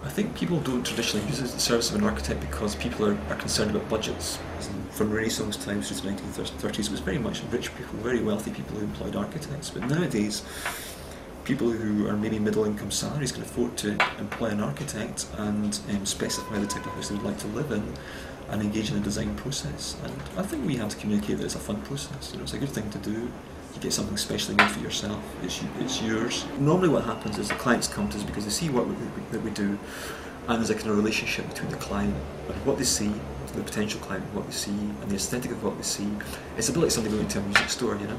I think people don't traditionally use the service of an architect because people are concerned about budgets. From Renaissance times through the 1930s, it was very much rich people, very wealthy people who employed architects. But nowadays, people who are maybe middle income salaries can afford to employ an architect and specify the type of house they would like to live in and engage in the design process. And I think we have to communicate that it's a fun process. You know, it's a good thing to do. You get something specially made for yourself. It's yours. Normally what happens is the clients come to us because they see what that we do, and there's a kind of relationship between the client and what they see, the potential client and what they see, and the aesthetic of what they see. It's a bit like somebody going to a music store, you know.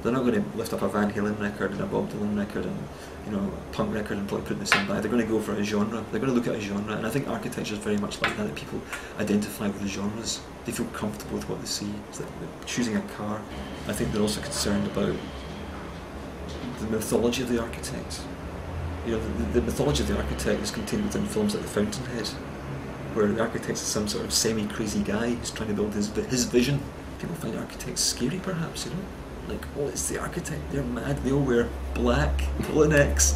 They're not going to lift up a Van Halen record and a Bob Dylan record and, you know, a punk record and probably put it in the same bag. They're going to go for a genre. They're going to look at a genre, and I think architecture is very much like that people identify with the genres. They feel comfortable with what they see. It's like choosing a car. I think they're also concerned about the mythology of the architect. You know, the mythology of the architect is contained within films like The Fountainhead, where the architect is some sort of semi-crazy guy who's trying to build his vision. People find architects scary, perhaps, you know? Like, oh, it's the architect, they're mad, they all wear black, necks.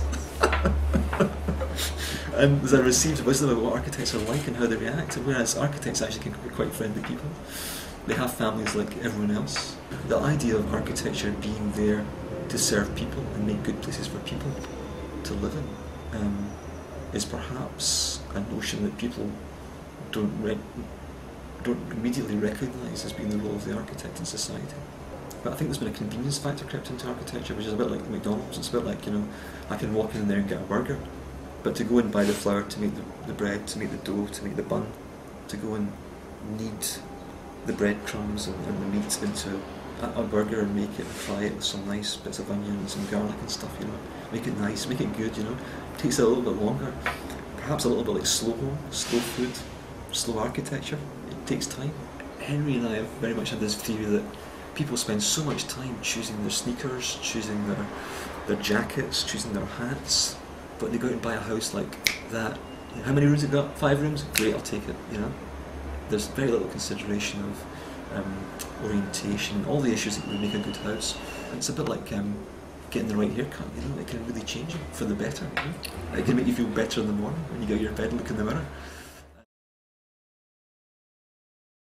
And there's a received wisdom about what architects are like and how they react, whereas architects actually can be quite friendly people. They have families like everyone else. The idea of architecture being there to serve people and make good places for people to live in is perhaps a notion that people don't immediately recognise as being the role of the architect in society. But I think there's been a convenience factor crept into architecture, which is a bit like McDonald's. It's a bit like, you know, I can walk in there and get a burger, but to go and buy the flour, to make the bread, to make the dough, to make the bun, to go and knead the breadcrumbs and the meat into a burger and make it and fry it with some nice bits of onion and some garlic and stuff, you know. Make it nice, make it good, you know. It takes a little bit longer. Perhaps a little bit like slow food, slow architecture. It takes time. Henry and I have very much had this theory that people spend so much time choosing their sneakers, choosing their jackets, choosing their hats, but they go out and buy a house like that. How many rooms it got? 5 rooms? Great, I'll take it, you know. There's very little consideration of orientation, all the issues that would make a good house. It's a bit like getting the right haircut, you know. It can really change you for the better, you know? It can make you feel better in the morning when you get out of your bed and look in the mirror.